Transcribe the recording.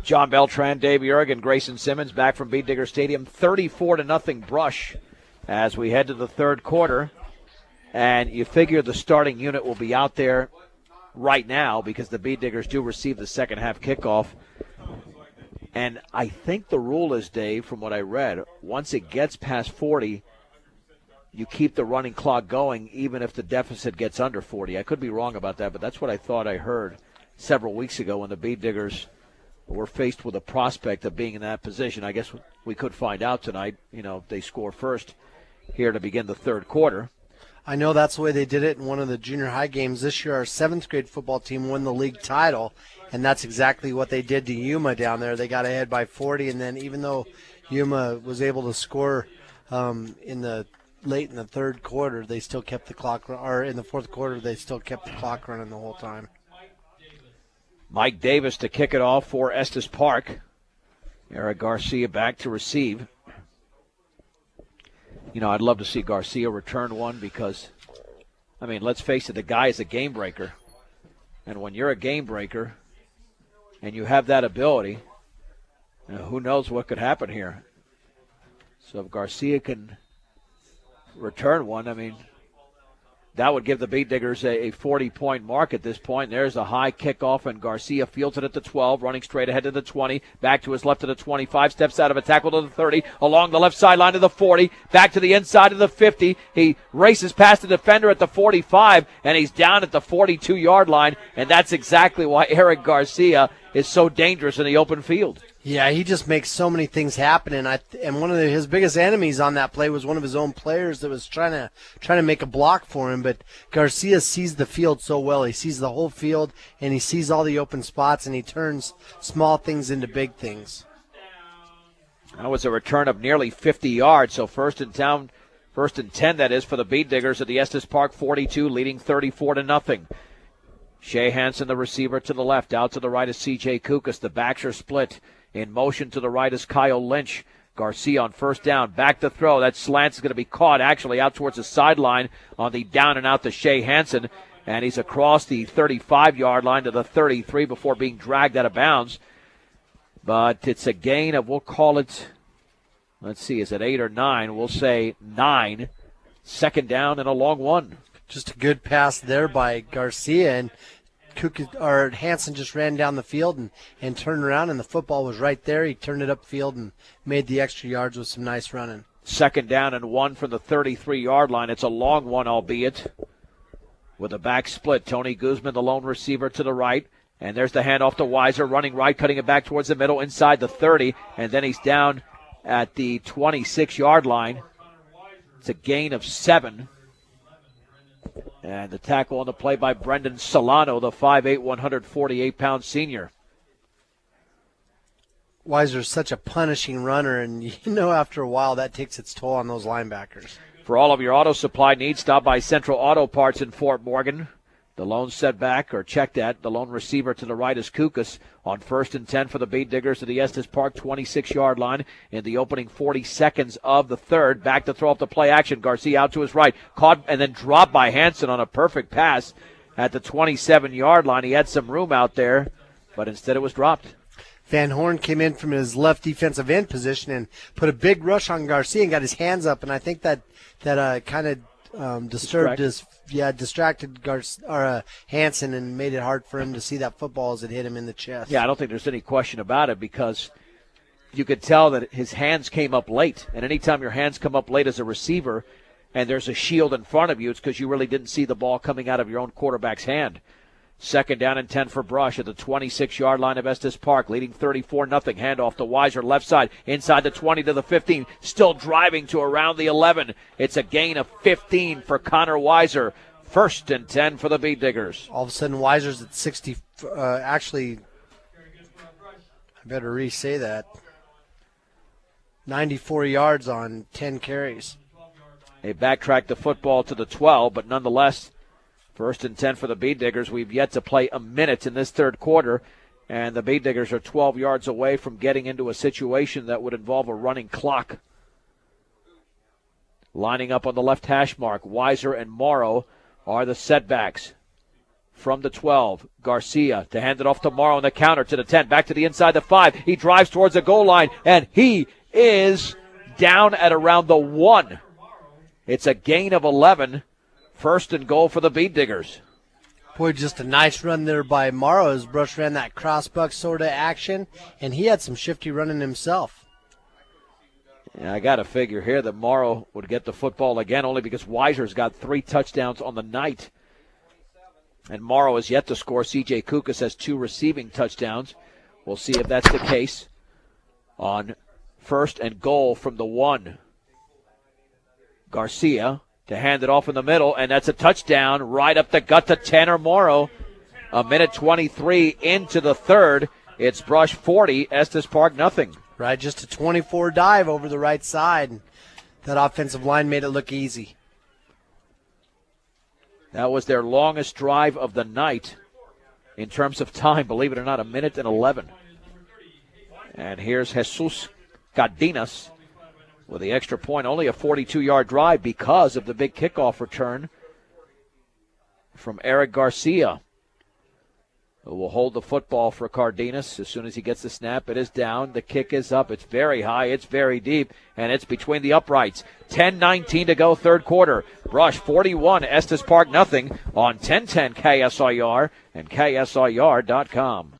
John Beltran, Dave Urg, and Grayson Simmons back from Bead Digger Stadium. 34-0 Brush as we head to the third quarter. And you figure the starting unit will be out there right now because the Bead Diggers do receive the second half kickoff. And I think the rule is, Dave, from what I read, once it gets past 40, you keep the running clock going even if the deficit gets under 40. I could be wrong about that, but that's what I thought I heard several weeks ago when the Bead Diggers were faced with a prospect of being in that position. I guess we could find out tonight, if they score first here to begin the third quarter. I know that's the way they did it in one of the junior high games this year. Our seventh grade football team won the league title, and that's exactly what they did to Yuma down there. They got ahead by 40, and then even though Yuma was able to score late in the third quarter, they still kept the clock, or in the fourth quarter, they still kept the clock running the whole time. Mike Davis to kick it off for Estes Park. Eric Garcia back to receive. I'd love to see Garcia return one because, let's face it, the guy is a game breaker. And when you're a game breaker and you have that ability, who knows what could happen here. So if Garcia can return one, that would give the Bead Diggers a 40-point mark at this point. There's a high kickoff, and Garcia fields it at the 12, running straight ahead to the 20, back to his left to the 25, steps out of a tackle to the 30, along the left sideline to the 40, back to the inside of the 50. He races past the defender at the 45, and he's down at the 42-yard line, and that's exactly why Eric Garcia is so dangerous in the open field. Yeah, he just makes so many things happen, and one of his biggest enemies on that play was one of his own players that was trying to make a block for him. But Garcia sees the field so well; he sees the whole field, and he sees all the open spots, and he turns small things into big things. That was a return of nearly 50 yards. So first and 10, that is, for the Bead Diggers at the Estes Park 42, leading 34-0. Shea Hansen, the receiver, to the left. Out to the right is C.J. Kukas. The backs are split. In motion to the right is Kyle Lynch. Garcia on first down. Back to throw. That slant is going to be caught actually out towards the sideline on the down and out to Shea Hansen. And he's across the 35-yard line to the 33 before being dragged out of bounds. But it's a gain of, we'll call it, let's see, is it 8 or 9? We'll say 9. Second down and a long one. Just a good pass there by Garcia, and Hansen just ran down the field and turned around, and the football was right there. He turned it upfield and made the extra yards with some nice running. Second down and 1 from the 33-yard line. It's a long one, albeit, with a back split. Tony Guzman, the lone receiver, to the right. And there's the handoff to Weiser, running right, cutting it back towards the middle, inside the 30. And then he's down at the 26-yard line. It's a gain of 7. And the tackle on the play by Brendan Solano, the 5'8", 148-pound senior. Weiser's such a punishing runner, and after a while that takes its toll on those linebackers. For all of your auto supply needs, stop by Central Auto Parts in Fort Morgan. The lone setback, or checked at, the lone receiver to the right is Kukas on first and 10 for the Bead Diggers to the Estes Park 26-yard line in the opening 40 seconds of the third. Back to throw up the play action. Garcia out to his right, caught and then dropped by Hansen on a perfect pass at the 27-yard line. He had some room out there, but instead it was dropped. Van Horn came in from his left defensive end position and put a big rush on Garcia and got his hands up, and I think that kind of distracted Hansen and made it hard for him to see that football as it hit him in the chest. Yeah, I don't think there's any question about it because you could tell that his hands came up late. And anytime your hands come up late as a receiver and there's a shield in front of you, it's because you really didn't see the ball coming out of your own quarterback's hand. Second down and 10 for Brush at the 26-yard line of Estes Park, leading 34-0. Handoff to Weiser, left side, inside the 20 to the 15, still driving to around the 11. It's a gain of 15 for Connor Weiser. First and 10 for the Bead Diggers. All of a sudden, Weiser's at 60. Actually, I better re-say that. 94 yards on 10 carries. They backtracked the football to the 12, but nonetheless, first and 10 for the Bead Diggers. We've yet to play a minute in this third quarter, and the Bead Diggers are 12 yards away from getting into a situation that would involve a running clock. Lining up on the left hash mark, Weiser and Morrow are the setbacks. from the 12. Garcia to hand it off to Morrow on the counter to the 10. Back to the inside the 5. He drives towards the goal line, and he is down at around the 1. It's a gain of 11. First and goal for the Bead Diggers. Boy, just a nice run there by Morrow as Brush ran that crossbuck sort of action, and he had some shifty running himself. Yeah, I got to figure here that Morrow would get the football again, only because Weiser's got 3 touchdowns on the night. And Morrow is yet to score. C.J. Kukas has 2 receiving touchdowns. We'll see if that's the case on first and goal from the 1. Garcia to hand it off in the middle, and that's a touchdown right up the gut to Tanner Morrow. A minute 23 into the third. It's Brush 40, Estes Park nothing. Right, just a 24 dive over the right side. That offensive line made it look easy. That was their longest drive of the night in terms of time, believe it or not, a minute and 11. And here's Jesus Cardenas with the extra point, only a 42-yard drive because of the big kickoff return from Eric Garcia, who will hold the football for Cardenas. As soon as he gets the snap, it is down. The kick is up. It's very high. It's very deep, and it's between the uprights. 10:19 to go, third quarter. Brush 41, Estes Park nothing on 1010 KSIR and KSIR.com.